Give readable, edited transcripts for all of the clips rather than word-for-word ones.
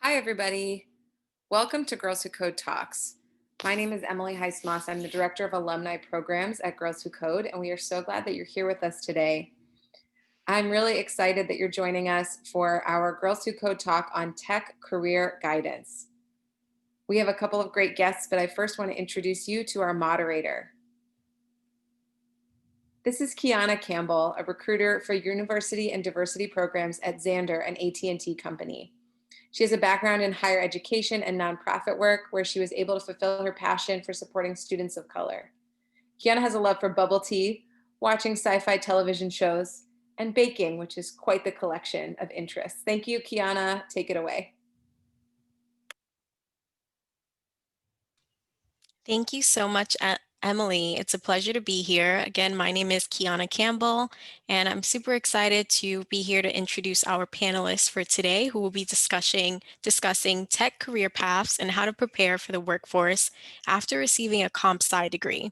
Hi, everybody. Welcome to Girls Who Code Talks. My name is Emily Heismas. I'm the Director of Alumni Programs at Girls Who Code, and we are so glad that you're here with us today. I'm really excited that you're joining us for our Girls Who Code Talk on tech career guidance. We have a couple of great guests, but I first want to introduce you to our moderator. This is Kiana Campbell, a recruiter for university and diversity programs at Xandr, an AT&T company. She has a background in higher education and nonprofit work where she was able to fulfill her passion for supporting students of color. Kiana has a love for bubble tea, watching sci-fi television shows, and baking, which is quite the collection of interests. Thank you, Kiana. Take it away. Thank you so much, Emily. It's a pleasure to be here. Again, my name is Kiana Campbell, and I'm super excited to be here to introduce our panelists for today, who will be discussing tech career paths and how to prepare for the workforce after receiving a comp sci degree.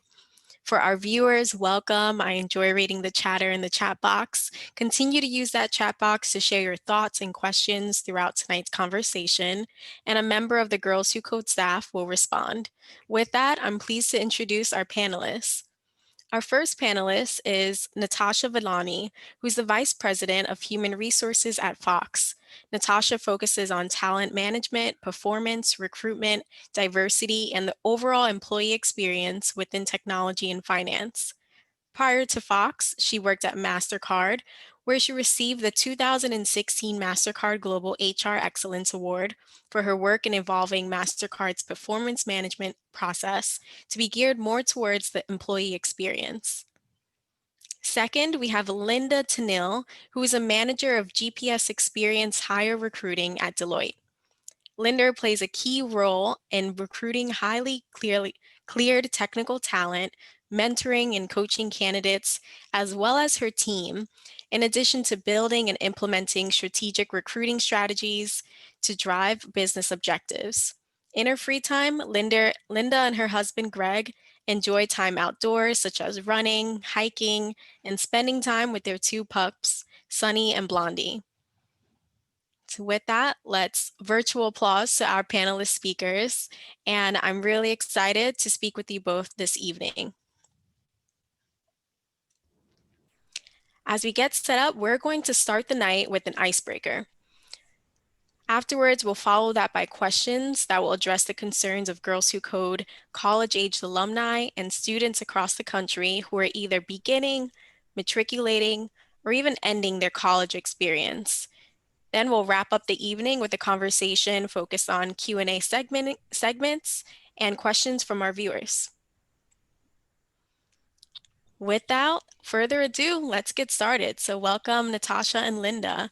For our viewers, welcome. I enjoy reading the chatter in the chat box. Continue to use that chat box to share your thoughts and questions throughout tonight's conversation, and a member of the Girls Who Code staff will respond. With that, I'm pleased to introduce our panelists. Our first panelist is Natasha Valani, who's the Vice President of Human Resources at Fox. Natasha focuses on talent management, performance, recruitment, diversity, and the overall employee experience within technology and finance. Prior to Fox, she worked at MasterCard, where she received the 2016 MasterCard Global HR Excellence Award for her work in evolving MasterCard's performance management process to be geared more towards the employee experience. Second, we have Linda Tanil, who is a manager of GPS Experience Hire Recruiting at Deloitte. Linda plays a key role in recruiting highly cleared technical talent, mentoring and coaching candidates, as well as her team, in addition to building and implementing strategic recruiting strategies to drive business objectives. In her free time, Linda and her husband Greg enjoy time outdoors, such as running, hiking, and spending time with their two pups, Sunny and Blondie. So with that, let's virtual applause to our panelist speakers. And I'm really excited to speak with you both this evening. As we get set up, we're going to start the night with an icebreaker. Afterwards, we'll follow that by questions that will address the concerns of Girls Who Code college-aged alumni and students across the country who are either beginning, matriculating, or even ending their college experience. Then we'll wrap up the evening with a conversation focused on Q&A segments and questions from our viewers. Without further ado, let's get started. So welcome, Natasha and Linda.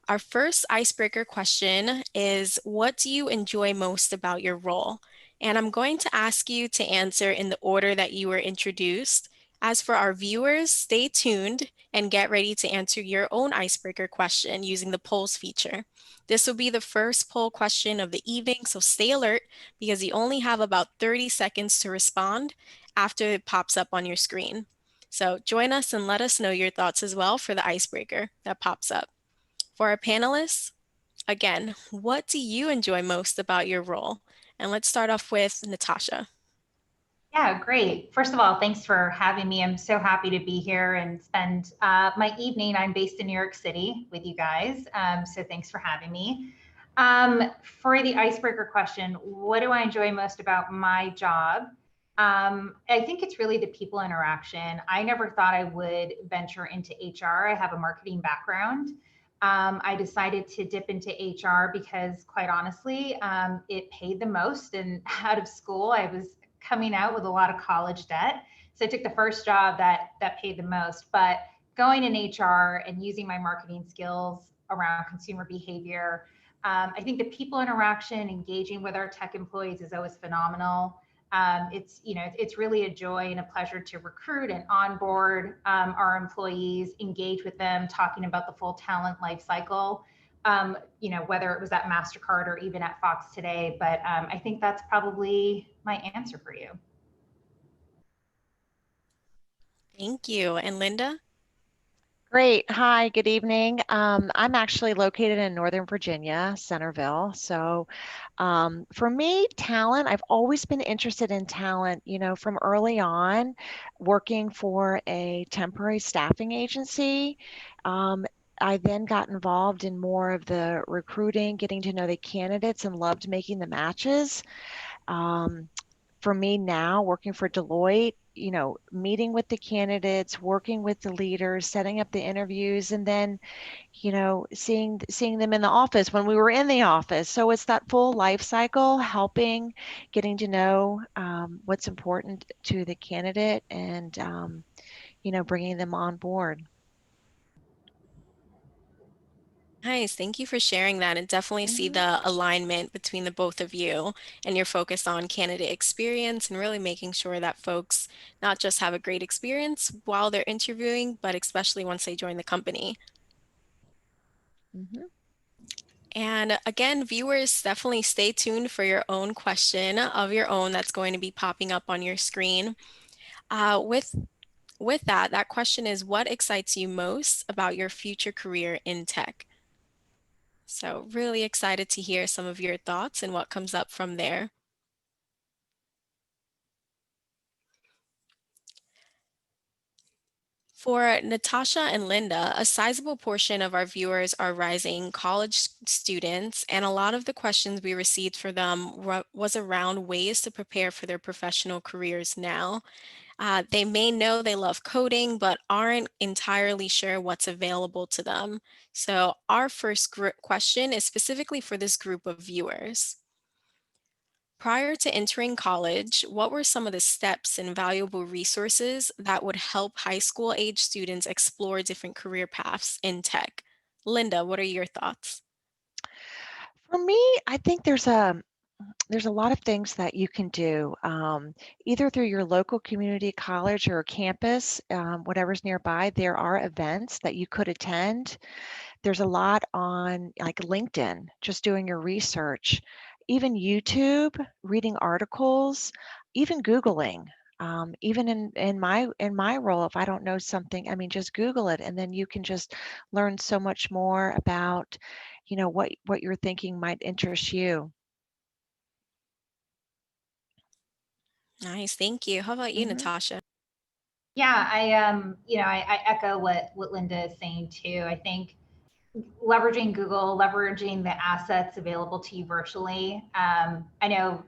Our first icebreaker question is, what do you enjoy most about your role? And I'm going to ask you to answer in the order that you were introduced. As for our viewers, stay tuned and get ready to answer your own icebreaker question using the polls feature. This will be the first poll question of the evening, so stay alert because you only have about 30 seconds to respond after it pops up on your screen. So join us and let us know your thoughts as well for the icebreaker that pops up. For our panelists, again, what do you enjoy most about your role? And let's start off with Natasha. Yeah, great. First of all, thanks for having me. I'm so happy to be here and spend my evening. I'm based in New York City with you guys, so thanks for having me. For the icebreaker question, what do I enjoy most about my job? I think it's really the people interaction. I never thought I would venture into HR. I have a marketing background. I decided to dip into HR because, quite honestly, it paid the most. And out of school, I was coming out with a lot of college debt. So I took the first job that paid the most. But going in HR and using my marketing skills around consumer behavior, I think the people interaction, engaging with our tech employees is always phenomenal. It's really a joy and a pleasure to recruit and onboard our employees, engage with them, talking about the full talent life cycle. Whether it was at MasterCard or even at Fox today, but I think that's probably my answer for you. Thank you. And Linda? Great. Hi, good evening. I'm actually located in Northern Virginia, Centerville. So, for me, talent, I've always been interested in talent, from early on, working for a temporary staffing agency. Um, I then got involved in more of the recruiting, getting to know the candidates, and loved making the matches. Um, for me now, working for Deloitte, meeting with the candidates, working with the leaders, setting up the interviews, and then, seeing them in the office when we were in the office. So it's that full life cycle, helping, getting to know what's important to the candidate, and bringing them on board. Nice. Thank you for sharing that, and definitely see Mhm. the alignment between the both of you and your focus on candidate experience and really making sure that folks not just have a great experience while they're interviewing, but especially once they join the company. Mhm. And again, viewers, definitely stay tuned for your own question of your own that's going to be popping up on your screen. With that, that question is, what excites you most about your future career in tech? So really excited to hear some of your thoughts and what comes up from there. For Natasha and Linda, a sizable portion of our viewers are rising college students, and a lot of the questions we received for them was around ways to prepare for their professional careers now. They may know they love coding, but aren't entirely sure what's available to them. So our first question is specifically for this group of viewers. Prior to entering college, what were some of the steps and valuable resources that would help high school age students explore different career paths in tech? Linda, what are your thoughts? For me, I think there's a lot of things that you can do, either through your local community college or campus, whatever's nearby. There are events that you could attend. There's a lot on like LinkedIn, just doing your research, even YouTube, reading articles, even Googling. Even in my role, if I don't know something, I mean, just Google it, and then you can just learn so much more about, what you're thinking might interest you. Nice, thank you. How about you, Mhm. Natasha? Yeah, I echo what Linda is saying too. I think leveraging Google, leveraging the assets available to you virtually. I know,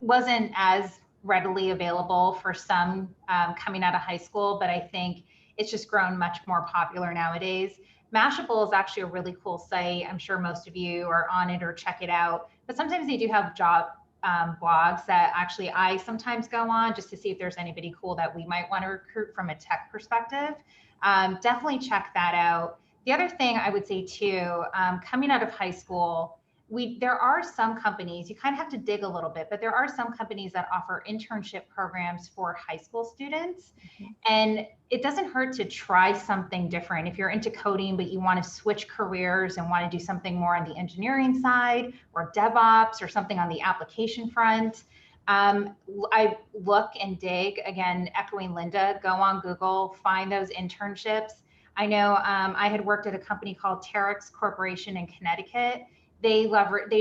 wasn't as readily available for some coming out of high school, but I think it's just grown much more popular nowadays. Mashable is actually a really cool site. I'm sure most of you are on it or check it out. But sometimes they do have job blogs that actually I sometimes go on just to see if there's anybody cool that we might want to recruit from a tech perspective. Definitely check that out. The other thing I would say too, coming out of high school, there are some companies, you kind of have to dig a little bit, but there are some companies that offer internship programs for high school students. Mhm. And it doesn't hurt to try something different. If you're into coding, but you want to switch careers and want to do something more on the engineering side or DevOps or something on the application front, I look and dig, again, echoing Linda, go on Google, find those internships. I know I had worked at a company called Terex Corporation in Connecticut. They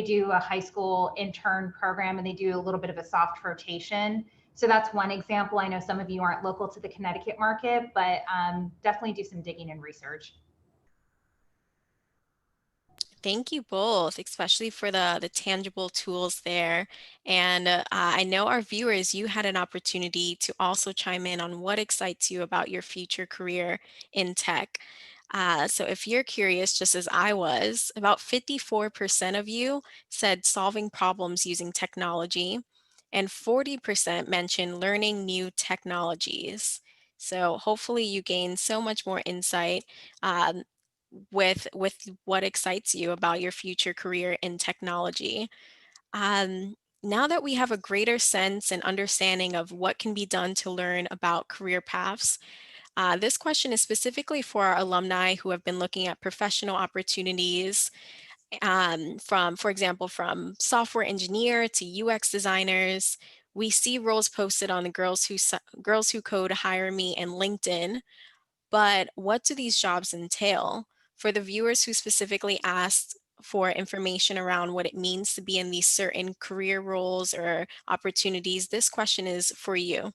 do a high school intern program and they do a little bit of a soft rotation. So that's one example. I know some of you aren't local to the Connecticut market, but definitely do some digging and research. Thank you both, especially for the tangible tools there. And I know our viewers, you had an opportunity to also chime in on what excites you about your future career in tech. So if you're curious, just as I was, about 54% of you said solving problems using technology, and 40% mentioned learning new technologies. So hopefully you gain so much more insight with what excites you about your future career in technology. Now that we have a greater sense and understanding of what can be done to learn about career paths, this question is specifically for our alumni who have been looking at professional opportunities from, for example, from software engineer to UX designers. We see roles posted on the Girls Who Code Hire Me and LinkedIn. but what do these jobs entail? For the viewers who specifically asked for information around what it means to be in these certain career roles or opportunities, this question is for you.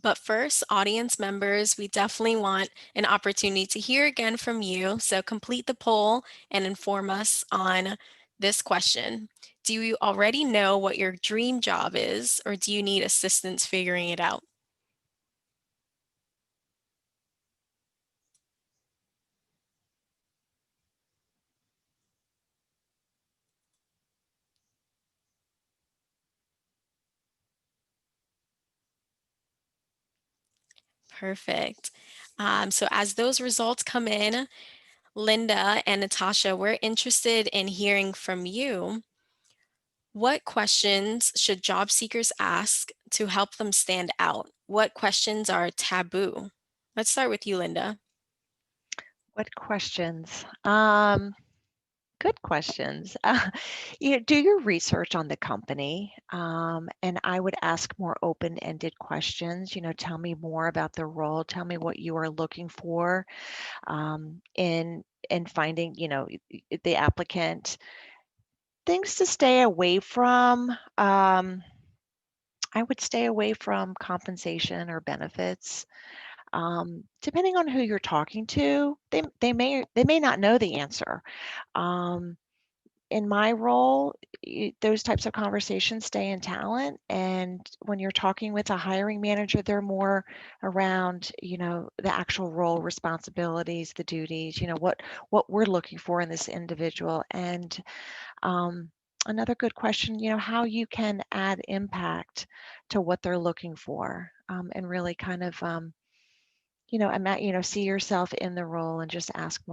But first, audience members, we definitely want an opportunity to hear again from you. So complete the poll and inform us on this question. Do you already know what your dream job is, or do you need assistance figuring it out? Perfect. So as those results come in, Linda and Natasha, we're interested in hearing from you. What questions should job seekers ask to help them stand out? What questions are taboo? Let's start with you, Linda. What questions? Good questions. Do your research on the company, and I would ask more open-ended questions. Tell me more about the role. Tell me what you are looking for in finding, the applicant. Things to stay away from. I would stay away from compensation or benefits. Depending on who you're talking to, they may not know the answer. Um, in my role, those types of conversations stay in talent. And when you're talking with a hiring manager, they're more around, the actual role responsibilities, the duties, what we're looking for in this individual. And another good question, how you can add impact to what they're looking for, and really kind of see yourself in the role and just ask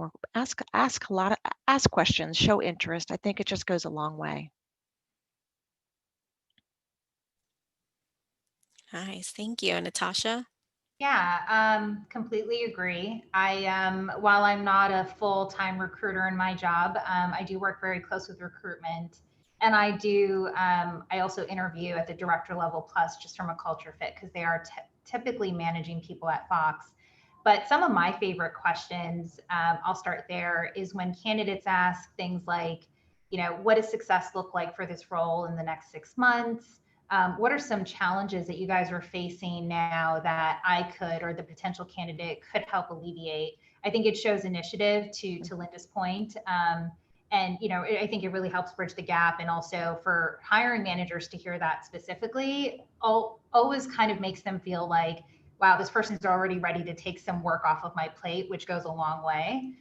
questions, show interest. I think it just goes a long way. Nice, thank you. Natasha? Yeah, completely agree. While I'm not a full-time recruiter in my job, I do work very close with recruitment, and I also interview at the director level plus just from a culture fit because they are typically managing people at Fox. But some of my favorite questions, I'll start there, is when candidates ask things like, what does success look like for this role in the next 6 months? What are some challenges that you guys are facing now that I could, or the potential candidate could help alleviate? I think it shows initiative to Linda's point. And, I think it really helps bridge the gap. And also for hiring managers to hear that specifically, always kind of makes them feel like, wow, this person's already ready to take some work off of my plate, which goes a long way.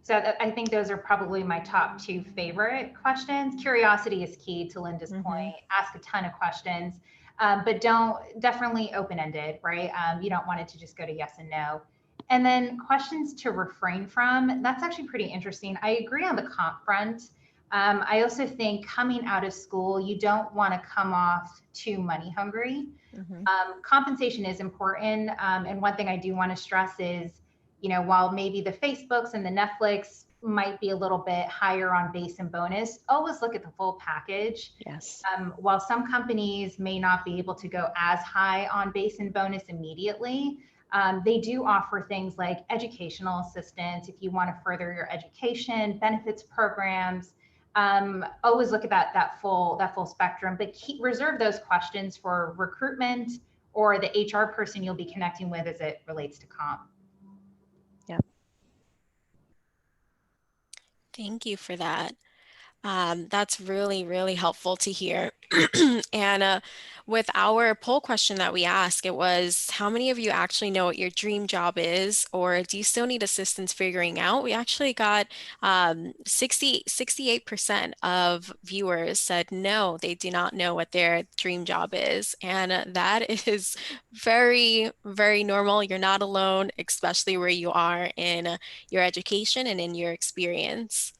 So I think those are probably my top two favorite questions. Curiosity is key to Linda's point. Ask a ton of questions, but definitely open-ended, right? You don't want it to just go to yes and no. And then questions to refrain from, that's actually pretty interesting. I agree on the comp front. I also think coming out of school, you don't want to come off too money hungry. Compensation is important. And one thing I do want to stress is, while maybe the Facebooks and the Netflix might be a little bit higher on base and bonus, always look at the full package. Yes. While some companies may not be able to go as high on base and bonus immediately, they do offer things like educational assistance if you want to further your education, benefits programs. Always look at that full spectrum, but reserve those questions for recruitment or the HR person you'll be connecting with as it relates to comp. Thank you for that. That's really, really helpful to hear. And with our poll question that we asked, it was how many of you actually know what your dream job is, or do you still need assistance figuring out? We actually got 68% of viewers said no, they do not know what their dream job is. And that is very, very normal. You're not alone, especially where you are in your education and in your experience.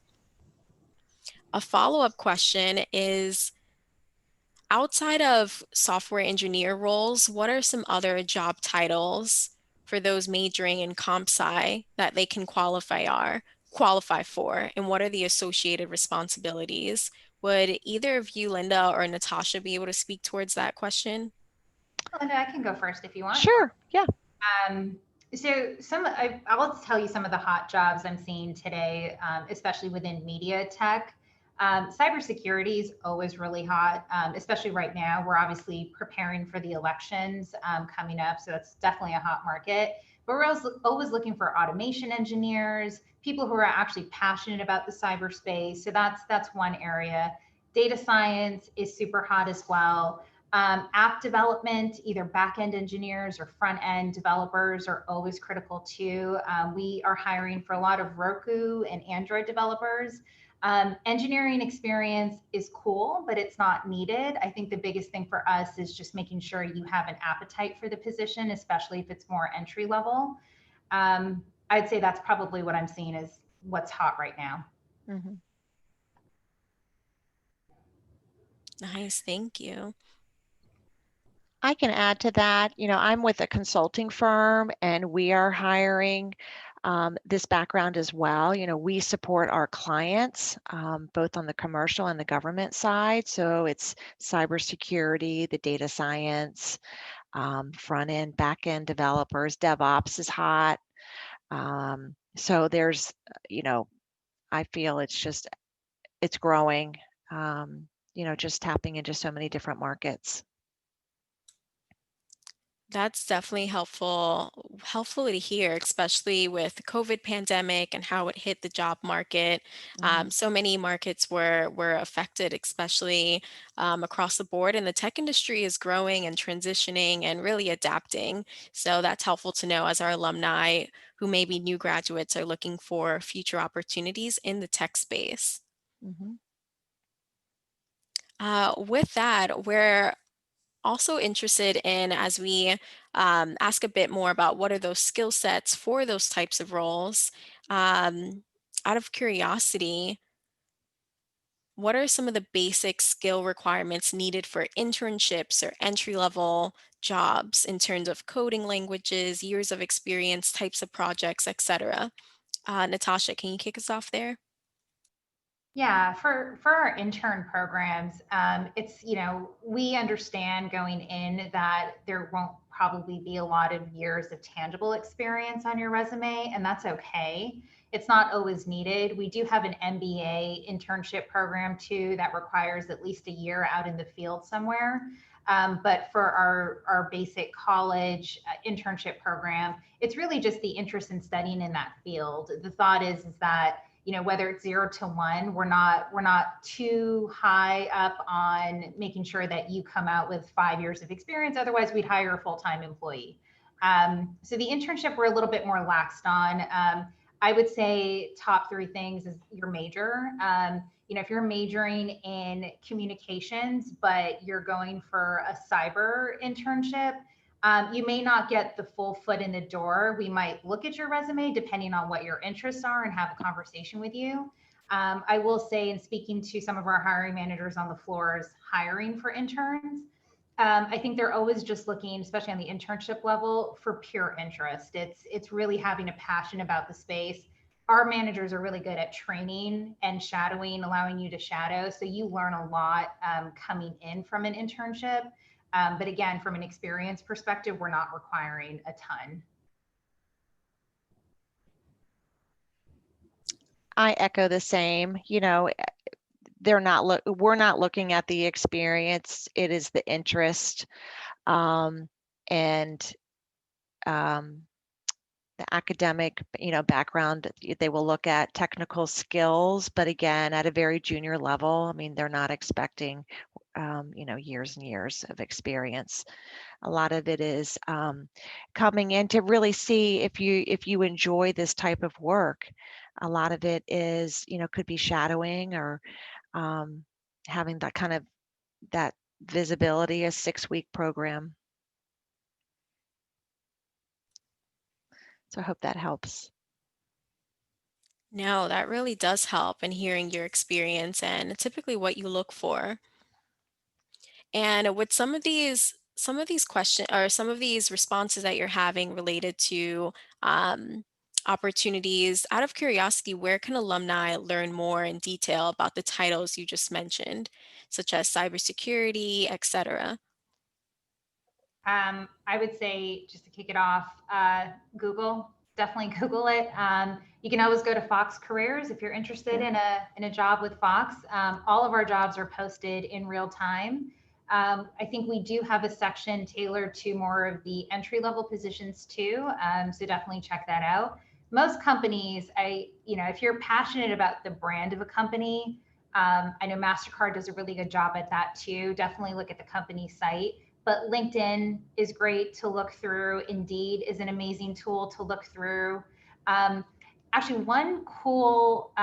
A follow-up question is, outside of software engineer roles, what are some other job titles for those majoring in comp sci that they can qualify for, and what are the associated responsibilities? Would either of you, Linda or Natasha, be able to speak towards that question? Linda, I can go first if you want. Sure. Yeah. Um, I'll tell you some of the hot jobs I'm seeing today, especially within media tech. Cybersecurity is always really hot, especially right now. We're obviously preparing for the elections coming up, so that's definitely a hot market. But we're also always looking for automation engineers, people who are actually passionate about the cyberspace. So that's one area. Data science is super hot as well. App development, either back-end engineers or front-end developers are always critical too. We are hiring for a lot of Roku and Android developers. Engineering experience is cool, but it's not needed. I think the biggest thing for us is just making sure you have an appetite for the position, especially if it's more entry level. I'd say that's probably what I'm seeing is what's hot right now. Mhm. Nice, thank you. I can add to that. I'm with a consulting firm and we are hiring this background as well. We support our clients both on the commercial and the government side. So it's cybersecurity, the data science, front end, back end developers, DevOps is hot. So there's, I feel it's growing, just tapping into so many different markets. That's definitely helpful to hear, especially with the COVID pandemic and how it hit the job market. So many markets were affected, especially across the board, and the tech industry is growing and transitioning and really adapting. So that's helpful to know as our alumni who may be new graduates are looking for future opportunities in the tech space. Mhm. With that, we're also interested in as we ask a bit more about what are those skill sets for those types of roles. Um, Out of curiosity, what are some of the basic skill requirements needed for internships or entry level jobs in terms of coding languages, years of experience, types of projects, etc.? Natasha, can you kick us off there? Yeah, for our intern programs, it's, we understand going in that there won't probably be a lot of years of tangible experience on your resume, and that's okay. It's not always needed. We do have an MBA internship program too that requires at least a year out in the field somewhere. But for our basic college internship program, it's really just the interest in studying in that field. The thought is that whether it's 0 to 1, we're not too high up on making sure that you come out with 5 years of experience. Otherwise, we'd hire a full-time employee. So the internship we're a little bit more laxed on. I would say top 3 things is your major. If you're majoring in communications, but you're going for a cyber internship, you may not get the full foot in the door. We might look at your resume depending on what your interests are and have a conversation with you. I will say, in speaking to some of our hiring managers on the floors hiring for interns, I think they're always just looking, especially on the internship level, for pure interest. It's really having a passion about the space. Our managers are really good at training and shadowing, allowing you to shadow. So you learn a lot coming in from an internship. But again, from an experience perspective, we're not requiring a ton. I echo the same. We're not looking at the experience. It is the interest, and the academic, background. They will look at technical skills, but again, at a very junior level. I mean, they're not expecting, years and years of experience. A lot of it is coming in to really see if you enjoy this type of work. A lot of it is, could be shadowing or having that kind of that visibility, a 6-week program. So I hope that helps. No, that really does help in hearing your experience and typically what you look for. And with some of these questions or some of these responses that you're having related to opportunities, out of curiosity, where can alumni learn more in detail about the titles you just mentioned, such as cybersecurity, etc.? I would say, just to kick it off, Google, definitely Google it. You can always go to Fox Careers if you're interested in a job with Fox. All of our jobs are posted in real time. I think we do have a section tailored to more of the entry level positions too. So definitely check that out. Most companies, if you're passionate about the brand of a company, I know MasterCard does a really good job at that too. Definitely look at the company site. But LinkedIn is great to look through. Indeed is an amazing tool to look through. Actually, one cool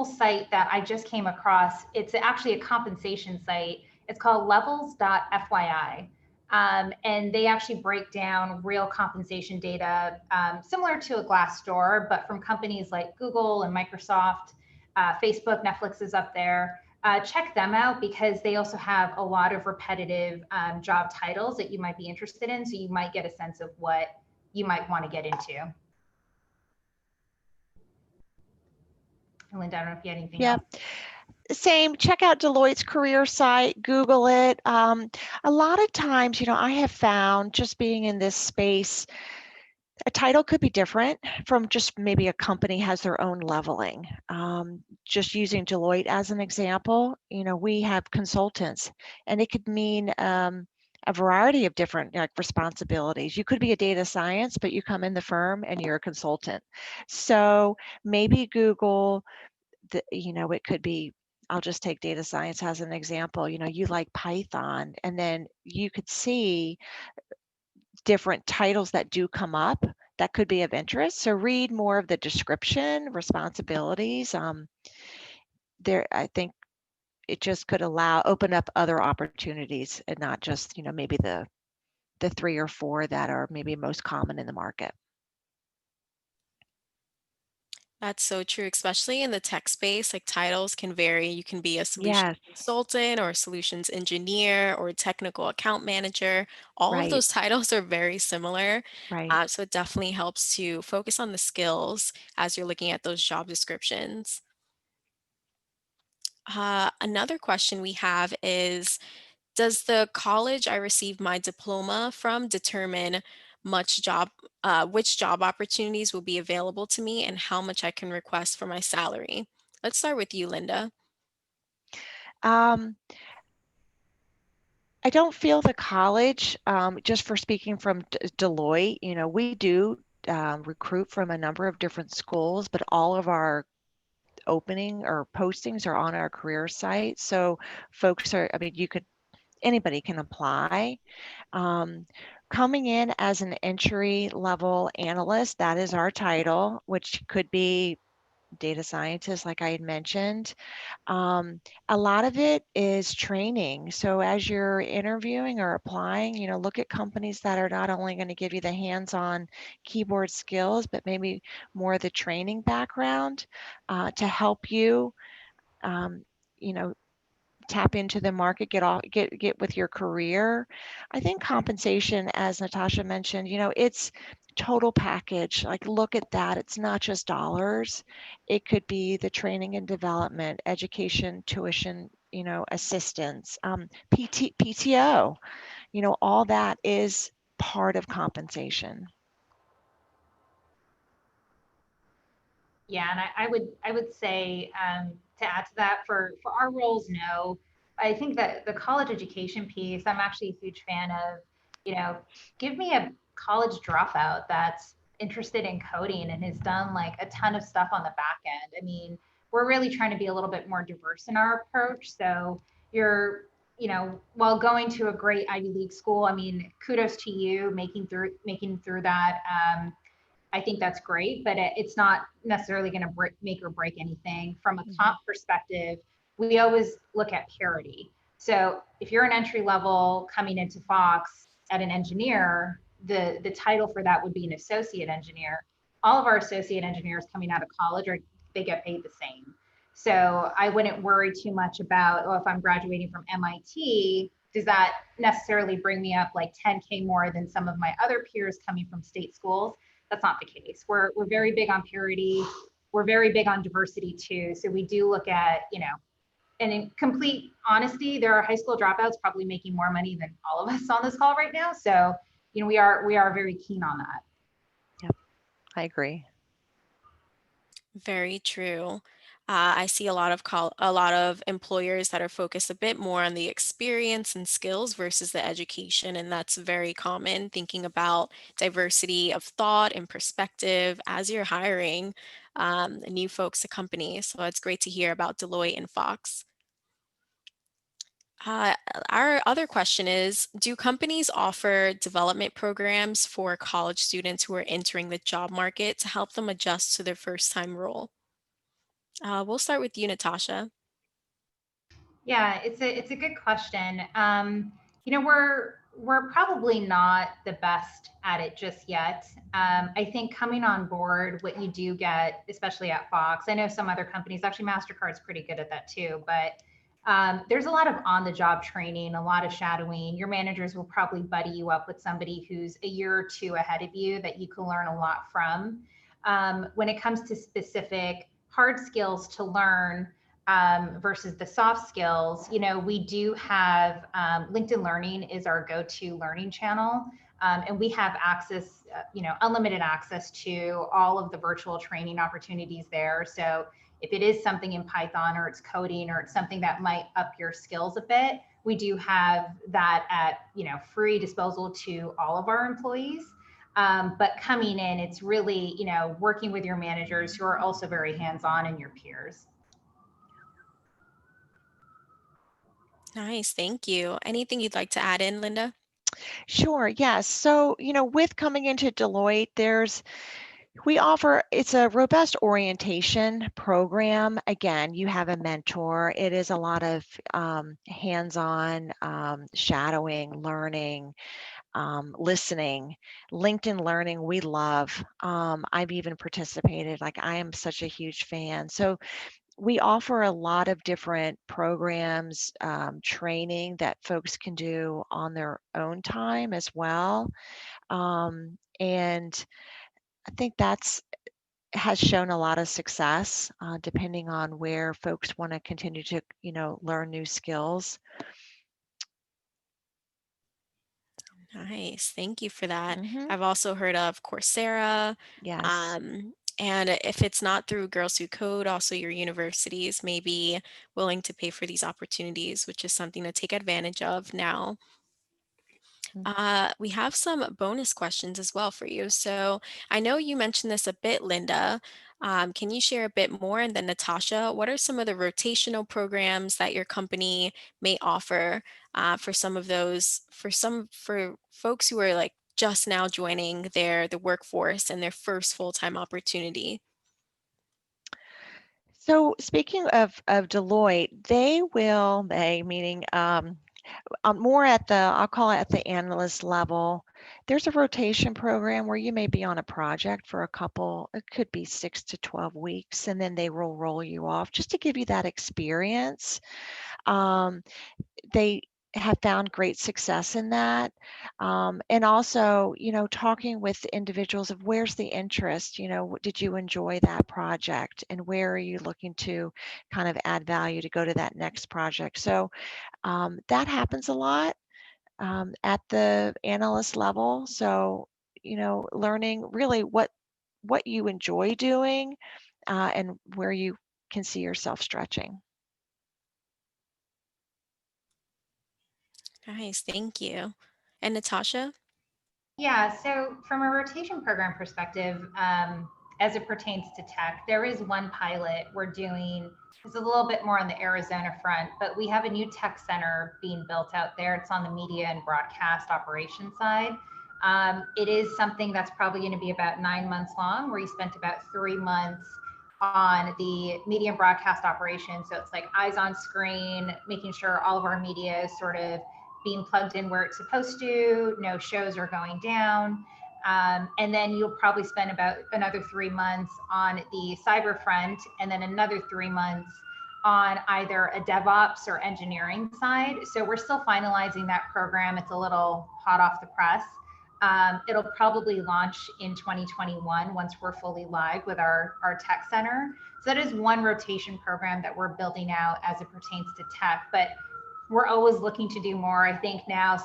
site that I just came across, it's actually a compensation site. It's called levels.fyi. And they actually break down real compensation data, similar to a Glassdoor, but from companies like Google and Microsoft, Facebook, Netflix is up there. Check them out because they also have a lot of repetitive job titles that you might be interested in. So you might get a sense of what you might want to get into. Linda, I don't know if you had anything else. Same. Check out Deloitte's career site, Google it. A lot of times, I have found just being in this space, a title could be different from just maybe a company has their own leveling. Just using Deloitte as an example, we have consultants and it could mean a variety of different responsibilities. You could be a data science, but you come in the firm and you're a consultant. So maybe Google, it could be, I'll just take data science as an example. You like Python, and then you could see different titles that do come up that could be of interest. So read more of the description, responsibilities. I think it just could open up other opportunities and not just, maybe the 3 or 4 that are maybe most common in the market. That's so true, especially in the tech space, like titles can vary. You can be a solution Yes, consultant or a solutions engineer or a technical account manager. All of right, those titles are very similar. right. So it definitely helps to focus on the skills as you're looking at those job descriptions. Another question we have is, does the college I received my diploma from determine which job opportunities will be available to me and how much I can request for my salary? Let's start with you, Linda. Um, I don't feel the college, just for speaking from Deloitte, we do recruit from a number of different schools, but all of our opening or postings are on our career site. So anybody can apply. Um, Coming in as an entry level analyst, that is our title, which could be data scientist, like I had mentioned. A lot of it is training. So as you're interviewing or applying, look at companies that are not only going to give you the hands-on keyboard skills, but maybe more the training background to help you, um, you know, tap into the market, get with your career. I think compensation, as Natasha mentioned, it's total package. Like look at that. It's not just dollars. It could be the training and development, education, tuition, assistance, PTO, all that is part of compensation. Yeah, and I would say to add to that, for our roles, no. I think that the college education piece, I'm actually a huge fan of. Give me a college dropout that's interested in coding and has done like a ton of stuff on the back end. I mean, we're really trying to be a little bit more diverse in our approach. So you're, while going to a great Ivy League school, I mean, kudos to you making through that. I think that's great, but it's not necessarily going to make or break anything. From a comp perspective, we always look at parity. So if you're an entry level coming into Fox at an engineer, the title for that would be an associate engineer. All of our associate engineers coming out of college they get paid the same. So I wouldn't worry too much about, if I'm graduating from MIT, does that necessarily bring me up like 10K more than some of my other peers coming from state schools? That's not the case. We're very big on parity. We're very big on diversity too. So we do look at, and in complete honesty, there are high school dropouts probably making more money than all of us on this call right now. So, we are very keen on that. Yep, I agree. Very true. I see a lot of employers that are focused a bit more on the experience and skills versus the education, and that's very common. Thinking about diversity of thought and perspective as you're hiring new folks to companies. So it's great to hear about Deloitte and Fox. Uh, our other question is, do companies offer development programs for college students who are entering the job market to help them adjust to their first time role? We'll start with you, Natasha. Yeah, it's a good question. We're probably not the best at it just yet. I think coming on board, what you do get, especially at Fox, I know some other companies, actually Mastercard's pretty good at that too, but there's a lot of on-the-job training, a lot of shadowing. Your managers will probably buddy you up with somebody who's a year or two ahead of you that you can learn a lot from. When it comes to specific hard skills to learn, versus the soft skills, we do have LinkedIn Learning is our go-to learning channel. And we have access, unlimited access to all of the virtual training opportunities there. So if it is something in Python or it's coding or it's something that might up your skills a bit, we do have that at, free disposal to all of our employees. But coming in, it's really, working with your managers who are also very hands-on and your peers. Nice, thank you. Anything you'd like to add in, Linda? Sure, yes. So, with coming into Deloitte, we offer, it's a robust orientation program. Again, you have a mentor. It is a lot of hands-on shadowing, learning, listening. LinkedIn Learning, we love. I've even participated, like I am such a huge fan. So we offer a lot of different programs, training that folks can do on their own time as well. And I think that's has shown a lot of success, depending on where folks want to continue to, learn new skills. Nice, thank you for that. Hmm. I've also heard of Coursera, Yes. and if it's not through Girls Who Code, also your universities may be willing to pay for these opportunities, which is something to take advantage of now. We have some bonus questions as well for you. So I know you mentioned this a bit, Linda. Can you share a bit more? And then Natasha, what are some of the rotational programs that your company may offer for some of those, for folks who are like just now joining the workforce and their first full-time opportunity? So speaking of Deloitte, they meaning more at I'll call it at the analyst level. There's a rotation program where you may be on a project for it could be 6 to 12 weeks, and then they will roll you off just to give you that experience. They have found great success in that. And also, talking with individuals of where's the interest, did you enjoy that project and where are you looking to kind of add value to go to that next project? So that happens a lot at the analyst level. So, learning really what you enjoy doing and where you can see yourself stretching. Nice, thank you. And Natasha? Yeah, so from a rotation program perspective, as it pertains to tech, there is one pilot we're doing. It's a little bit more on the Arizona front, but we have a new tech center being built out there. It's on the media and broadcast operations side. It is something that's probably going to be about 9 months long, where you spent about 3 months on the media and broadcast operations. So it's like eyes on screen, making sure all of our media is sort of being plugged in where it's supposed to, no shows are going down. And then you'll probably spend about another 3 months on the cyber front, and then another 3 months on either a DevOps or engineering side. So we're still finalizing that program. It's a little hot off the press. It'll probably launch in 2021 once we're fully live with our tech center. So that is one rotation program that we're building out as it pertains to tech, but we're always looking to do more. I think now,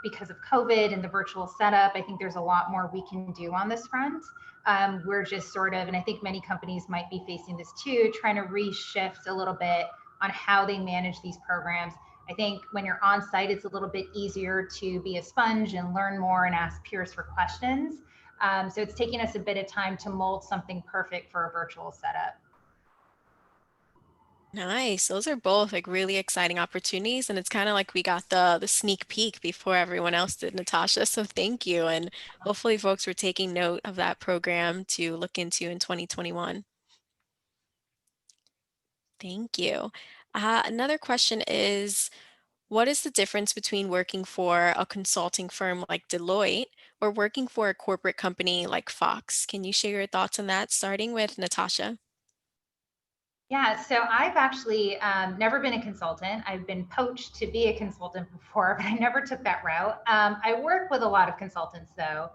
because of COVID and the virtual setup, I think there's a lot more we can do on this front. We're just sort of, and I think many companies might be facing this too, trying to reshift a little bit on how they manage these programs. I think when you're on site, it's a little bit easier to be a sponge and learn more and ask peers for questions. So it's taking us a bit of time to mold something perfect for a virtual setup. Nice. Those are both like really exciting opportunities. And it's kind of like we got the sneak peek before everyone else did, Natasha. So thank you. And hopefully folks were taking note of that program to look into in 2021. Thank you. Another question is, what is the difference between working for a consulting firm like Deloitte or working for a corporate company like Fox? Can you share your thoughts on that, starting with Natasha? Yeah, so I've actually never been a consultant. I've been poached to be a consultant before, but I never took that route. I work with a lot of consultants, though,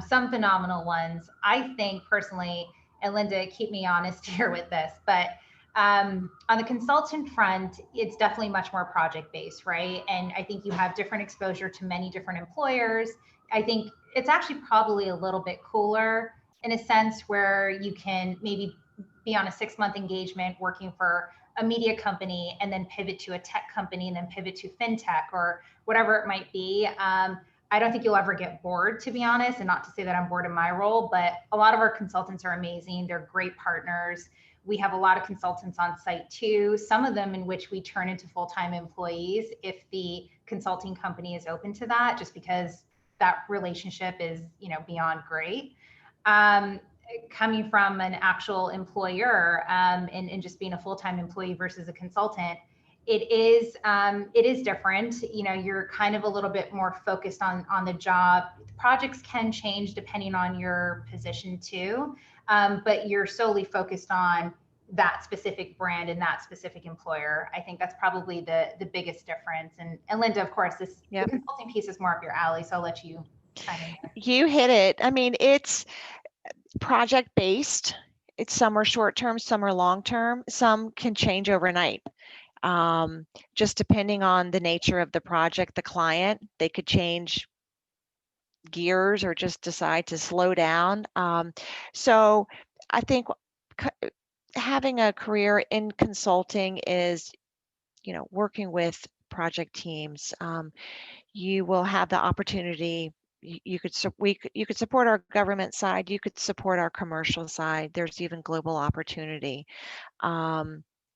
some phenomenal ones. I think personally, and Linda, keep me honest here with this, but on the consultant front, it's definitely much more project based, right? And I think you have different exposure to many different employers. I think it's actually probably a little bit cooler in a sense where you can maybe be on a 6-month engagement working for a media company and then pivot to a tech company and then pivot to fintech or whatever it might be. I don't think you'll ever get bored, to be honest, and not to say that I'm bored in my role, but a lot of our consultants are amazing. They're great partners. We have a lot of consultants on site too, some of them in which we turn into full-time employees if the consulting company is open to that, just because that relationship is, beyond great. Coming from an actual employer and just being a full-time employee versus a consultant, it is different. You're kind of a little bit more focused on the job. Projects can change depending on your position too, but you're solely focused on that specific brand and that specific employer. I think that's probably the biggest difference. And Linda, of course, the consulting piece is more up your alley, so I'll let you chime in there. You hit it. I mean, it's project based. It's some are short term, some are long term, some can change overnight. Just depending on the nature of the project, the client, they could change gears or just decide to slow down. So I think having a career in consulting is, working with project teams. You will have the opportunity. You could support our government side. You could support our commercial side. There's even global opportunity.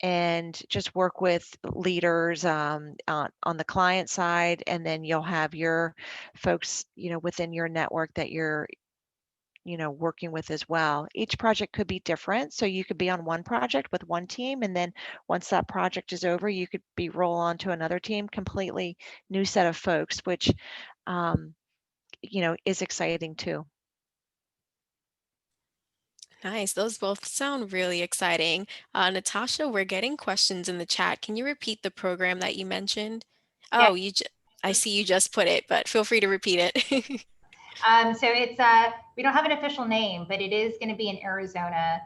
And just work with leaders on the client side, and then you'll have your folks, within your network that you're, working with as well. Each project could be different, so you could be on one project with one team, and then once that project is over, you could roll on to another team, completely new set of folks, which is exciting too. Nice. Those both sound really exciting. Natasha, we're getting questions in the chat. Can you repeat the program that you mentioned? Yeah. Oh, I see you just put it, but feel free to repeat it. So it's we don't have an official name, but it is going to be in Arizona.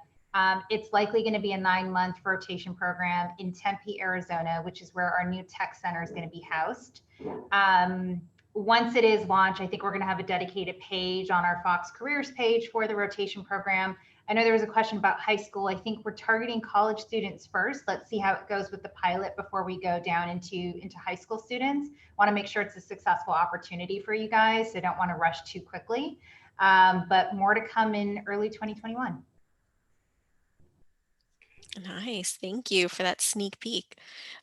It's likely going to be a 9-month rotation program in Tempe, Arizona, which is where our new tech center is going to be housed. Once it is launched, I think we're going to have a dedicated page on our Fox Careers page for the rotation program. I know there was a question about high school. I think we're targeting college students first. Let's see how it goes with the pilot before we go down into high school students. Want to make sure it's a successful opportunity for you guys, so don't want to rush too quickly. But more to come in early 2021. Nice. Thank you for that sneak peek.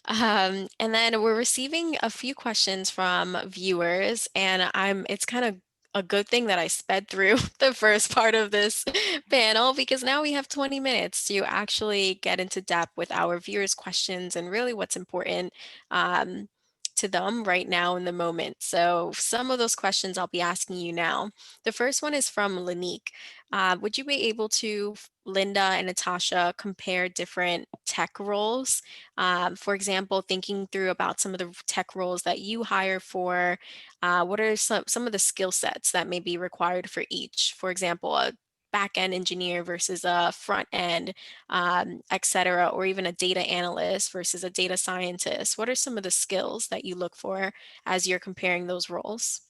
And then we're receiving a few questions from viewers, and it's kind of a good thing that I sped through the first part of this panel, because now we have 20 minutes to actually get into depth with our viewers' questions and really what's important. to them right now in the moment. So some of those questions I'll be asking you now. The first one is from Lanique. Would you be able to, Linda and Natasha, compare different tech roles? For example, thinking through about some of the tech roles that you hire for, what are some of the skill sets that may be required for each? For example, a back-end engineer versus a front-end, et cetera, or even a data analyst versus a data scientist. What are some of the skills that you look for as you're comparing those roles?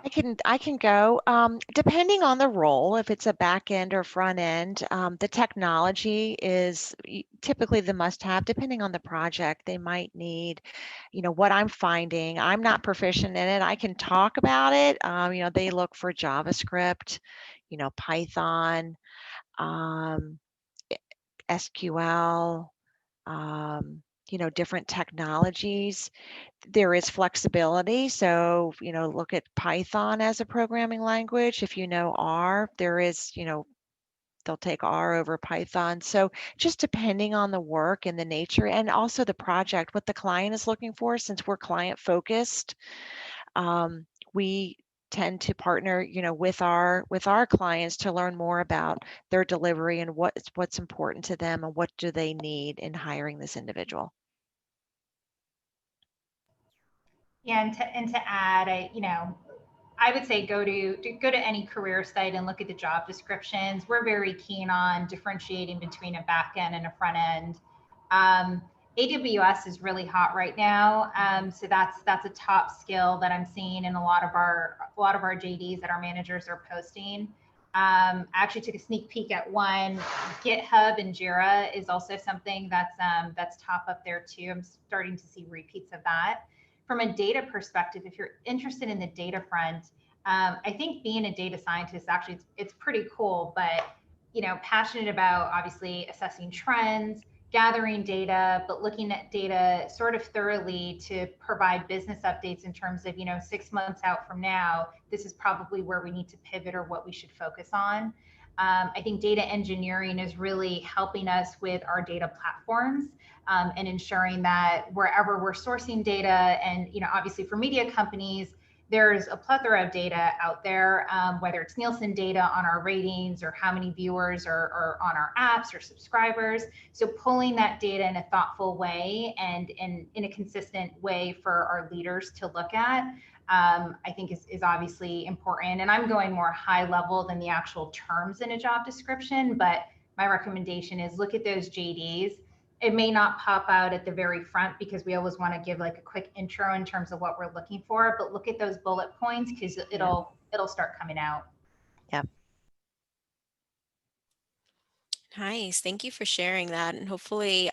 I can go. Depending on the role, if it's a back end or front end, the technology is typically the must-have. Depending on the project, they might need, what I'm finding. I'm not proficient in it. I can talk about it. They look for JavaScript, Python, um, SQL, different technologies. There is flexibility. So, look at Python as a programming language. If you know R, there is, they'll take R over Python. So just depending on the work and the nature and also the project, what the client is looking for, since we're client focused, we tend to partner, with our clients to learn more about their delivery and what's important to them and what do they need in hiring this individual. Yeah, and to add, I would say go to any career site and look at the job descriptions. We're very keen on differentiating between a back end and a front end. AWS is really hot right now, so that's a top skill that I'm seeing in a lot of our JDs that our managers are posting. I actually took a sneak peek at one. GitHub and Jira is also something that's top up there too. I'm starting to see repeats of that. From a data perspective, if you're interested in the data front, I think being a data scientist, actually, it's pretty cool, but, passionate about obviously assessing trends, gathering data, but looking at data sort of thoroughly to provide business updates in terms of, 6 months out from now, this is probably where we need to pivot or what we should focus on. I think data engineering is really helping us with our data platforms, and ensuring that wherever we're sourcing data, and obviously for media companies, there's a plethora of data out there, whether it's Nielsen data on our ratings or how many viewers are on our apps or subscribers. So pulling that data in a thoughtful way and in a consistent way for our leaders to look at, I think is obviously important. And I'm going more high level than the actual terms in a job description, but my recommendation is look at those JDs. It may not pop out at the very front because we always want to give like a quick intro in terms of what we're looking for, but look at those bullet points because it'll start coming out. Yeah. Nice. Thank you for sharing that. And hopefully,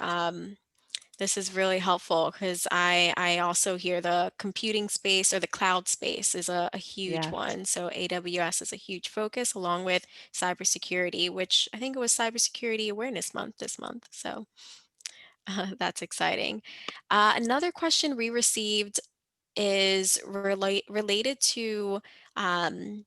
this is really helpful because I also hear the computing space or the cloud space is a huge Yes. one. So AWS is a huge focus along with cybersecurity, which I think it was Cybersecurity Awareness Month this month. So that's exciting. Another question we received is related to um,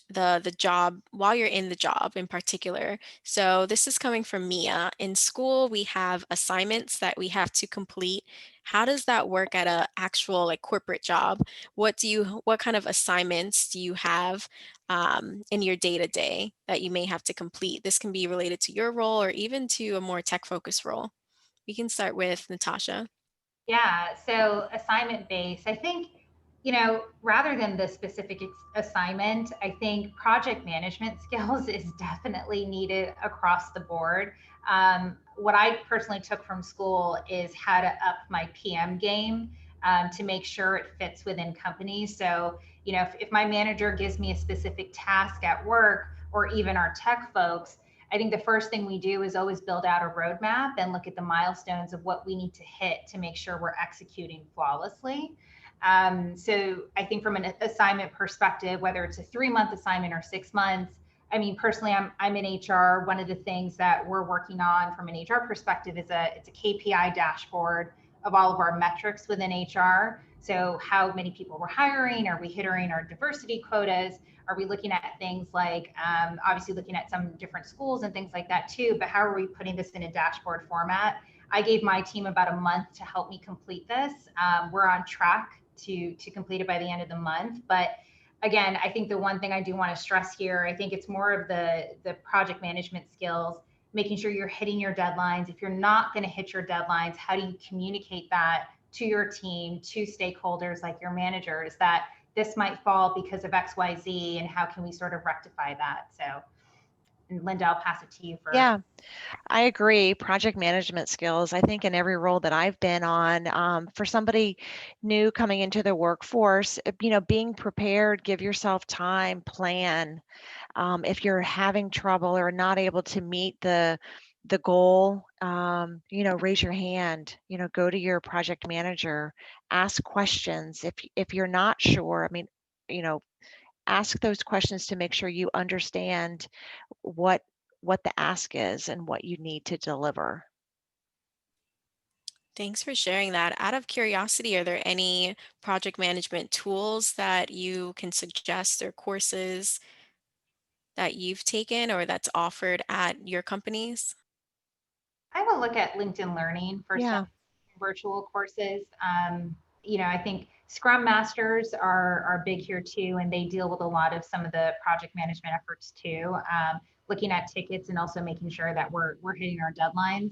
the job while you're in the job in particular. So this is coming from Mia. In school, we have assignments that we have to complete. How does that work at a actual like corporate job? What kind of assignments do you have in your day to day that you may have to complete? This can be related to your role or even to a more tech focused role. We can start with Natasha. Yeah, so assignment based, I think, rather than the specific assignment, I think project management skills is definitely needed across the board. What I personally took from school is how to up my PM game, to make sure it fits within companies. So, if my manager gives me a specific task at work or even our tech folks, I think the first thing we do is always build out a roadmap and look at the milestones of what we need to hit to make sure we're executing flawlessly. So I think from an assignment perspective, whether it's a 3-month assignment or 6 months, I mean, personally, I'm in HR. One of the things that we're working on from an HR perspective is it's a KPI dashboard of all of our metrics within HR. So how many people we're hiring, are we hitting our diversity quotas? Are we looking at things like, obviously looking at some different schools and things like that too, but how are we putting this in a dashboard format? I gave my team about a month to help me complete this. We're on track to complete it by the end of the month. But again, I think the one thing I do want to stress here, I think it's more of the project management skills, making sure you're hitting your deadlines. If you're not going to hit your deadlines, how do you communicate that to your team, to stakeholders like your managers, that this might fall because of XYZ, and how can we sort of rectify that? So, and Linda, I'll pass it to you for. Yeah, I agree. Project management skills, I think in every role that I've been on, for somebody new coming into the workforce, being prepared, give yourself time, plan. If you're having trouble or not able to meet the goal, raise your hand, go to your project manager, ask questions. If you're not sure, I mean, ask those questions to make sure you understand what the ask is and what you need to deliver. Thanks for sharing that. Out of curiosity, are there any project management tools that you can suggest or courses that you've taken or that's offered at your companies? I will look at LinkedIn Learning for some Yeah, virtual courses. I think Scrum Masters are big here too, and they deal with a lot of some of the project management efforts too. Looking at tickets and also making sure that we're hitting our deadlines.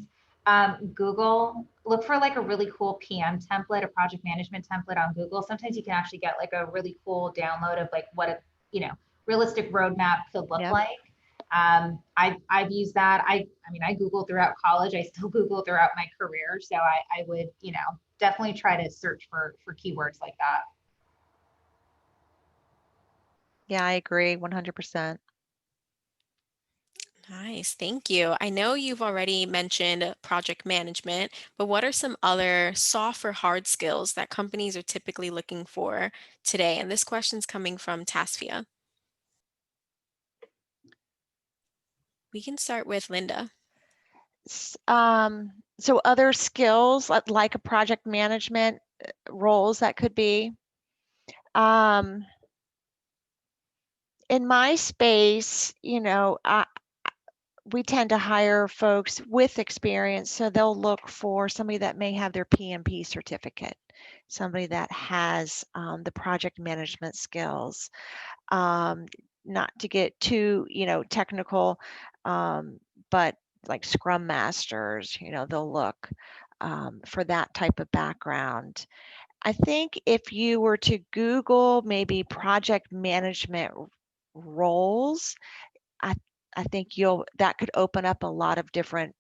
Google, look for like a really cool PM template, a project management template on Google. Sometimes you can actually get like a really cool download of like what a realistic roadmap could look yeah. like. I've used that. I mean, I Googled throughout college. I still Google throughout my career. So I would, definitely try to search for keywords like that. Yeah, I agree 100%. Nice, thank you. I know you've already mentioned project management, but what are some other soft or hard skills that companies are typically looking for today? And this question's coming from Tasfia. We can start with Linda. So other skills like a project management roles that could be, in my space, we tend to hire folks with experience, so they'll look for somebody that may have their PMP certificate, somebody that has the project management skills. Not to get too, technical, but like Scrum Masters, they'll look for that type of background. I think if you were to Google maybe project management roles, I I think that could open up a lot of different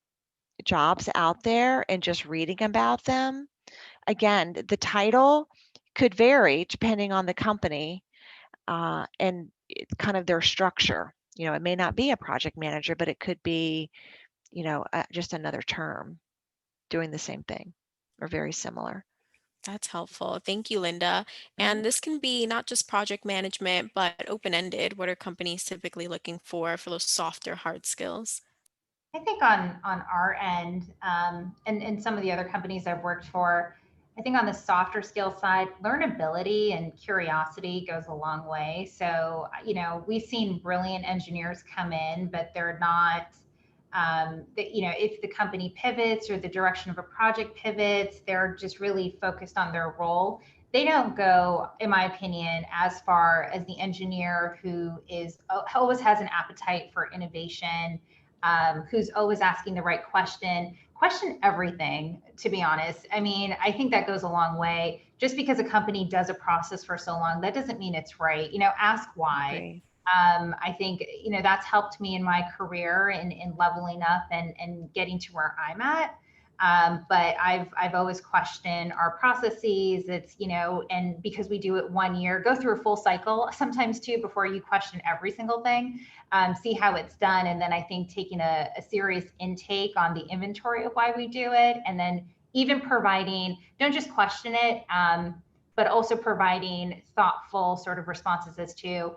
jobs out there, and just reading about them. Again, the title could vary depending on the company, and kind of their structure. It may not be a project manager, but it could be, just another term doing the same thing or very similar. That's helpful. Thank you, Linda. And this can be not just project management, but open-ended. What are companies typically looking for those softer hard skills? I think on our end, and some of the other companies I've worked for, I think on the softer skill side, learnability and curiosity goes a long way. So, we've seen brilliant engineers come in, but they're not, if the company pivots or the direction of a project pivots, they're just really focused on their role. They don't go, in my opinion, as far as the engineer who always has an appetite for innovation, who's always asking the right question everything, to be honest. I mean, I think that goes a long way. Just because a company does a process for so long, that doesn't mean it's right. Ask why. Agree. I think, that's helped me in my career in leveling up and getting to where I'm at. But I've always questioned our processes. It's, and because we do it 1 year, go through a full cycle sometimes too, before you question every single thing, see how it's done. And then I think taking a serious intake on the inventory of why we do it. And then even providing, don't just question it, but also providing thoughtful sort of responses as to,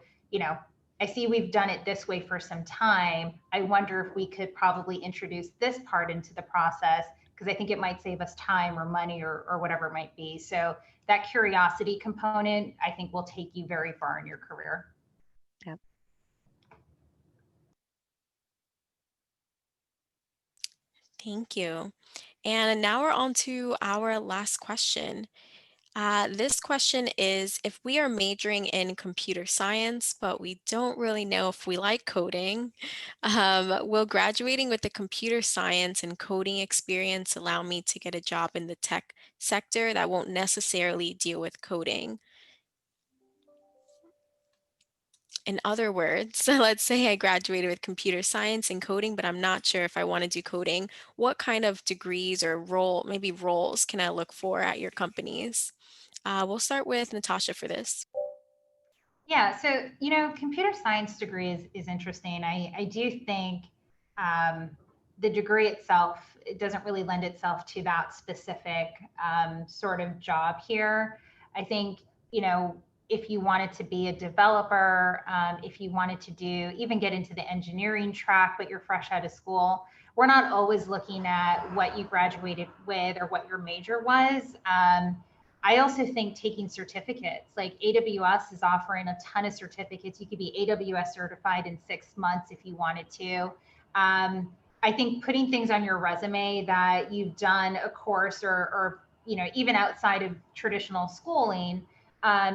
I see we've done it this way for some time. I wonder if we could probably introduce this part into the process, because I think it might save us time or money or whatever it might be. So that curiosity component, I think, will take you very far in your career. Yep. Thank you. And now we're on to our last question. This question is, if we are majoring in computer science, but we don't really know if we like coding, will graduating with a computer science and coding experience allow me to get a job in the tech sector that won't necessarily deal with coding? In other words, let's say I graduated with computer science and coding, but I'm not sure if I want to do coding. What kind of degrees or maybe roles can I look for at your companies? We'll start with Natasha for this. Yeah, so computer science degree is interesting. I do think um, the degree itself, it doesn't really lend itself to that specific sort of job here. I think if you wanted to be a developer, if you wanted to even get into the engineering track, but you're fresh out of school, we're not always looking at what you graduated with or what your major was. I also think taking certificates, like AWS is offering a ton of certificates. You could be AWS certified in 6 months if you wanted to. I think putting things on your resume that you've done a course or even outside of traditional schooling,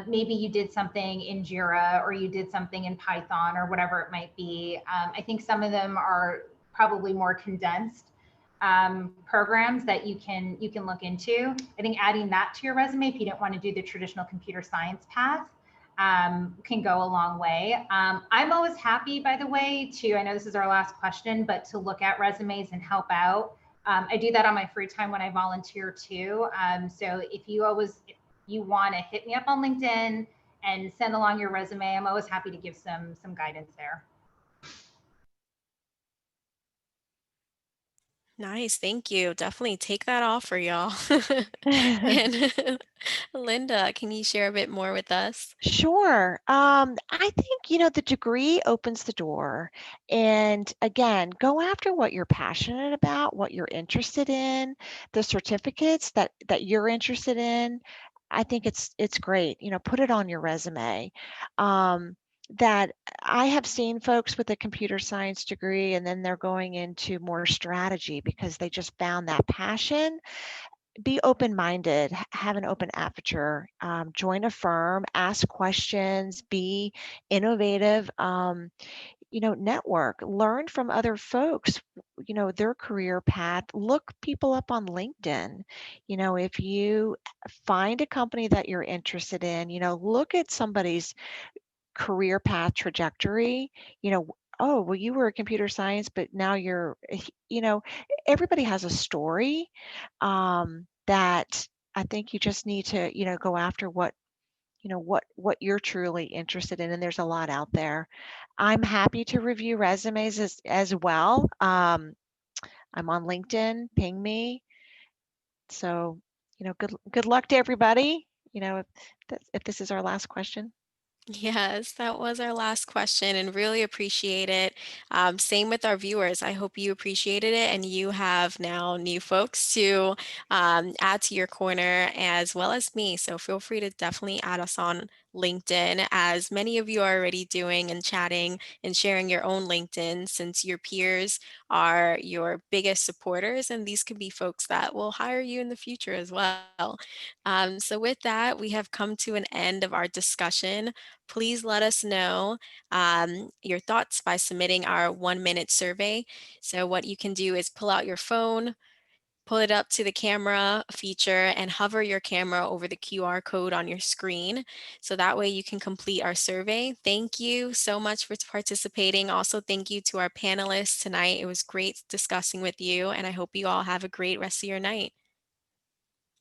maybe you did something in Jira or you did something in Python or whatever it might be. I think some of them are probably more condensed programs that you can look into. I think adding that to your resume, if you don't want to do the traditional computer science path, can go a long way. I'm always happy, by the way, I know this is our last question, but to look at resumes and help out. I do that on my free time when I volunteer too. So if you want to hit me up on LinkedIn and send along your resume, I'm always happy to give some guidance there. Nice, thank you. Definitely take that offer, y'all. And Linda, can you share a bit more with us? Sure. I think, the degree opens the door. And again, go after what you're passionate about, what you're interested in, the certificates that you're interested in. I think it's great. Put it on your resume. That I have seen folks with a computer science degree and then they're going into more strategy because they just found that passion. Be open-minded, have an open aperture, join a firm, ask questions, be innovative, network, learn from other folks, their career path, look people up on LinkedIn. If you find a company that you're interested in, look at somebody's career path trajectory, oh, well, you were a computer science, but now you know, everybody has a story that I think you just need to, go after what you're truly interested in. And there's a lot out there. I'm happy to review resumes as well. I'm on LinkedIn, ping me. So, good luck to everybody. If this is our last question. Yes, that was our last question and really appreciate it. Same with our viewers. I hope you appreciated it and you have now new folks to add to your corner as well as me. So feel free to definitely add us on LinkedIn, as many of you are already doing and chatting and sharing your own LinkedIn, since your peers are your biggest supporters. And these could be folks that will hire you in the future as well. So with that, we have come to an end of our discussion. Please let us know your thoughts by submitting our 1-minute survey. So what you can do is pull out your phone, pull it up to the camera feature and hover your camera over the QR code on your screen. So that way you can complete our survey. Thank you so much for participating. Also, thank you to our panelists tonight. It was great discussing with you, and I hope you all have a great rest of your night.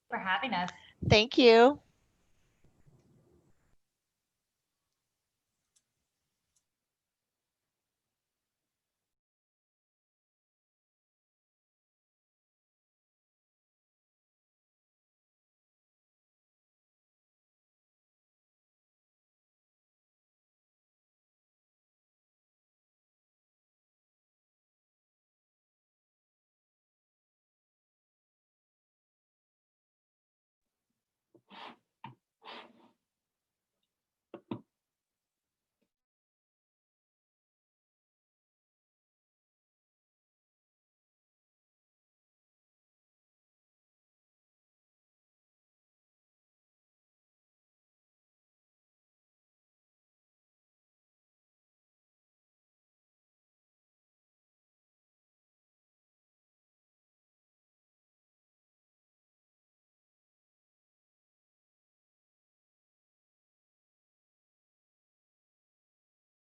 For having us. Thank you.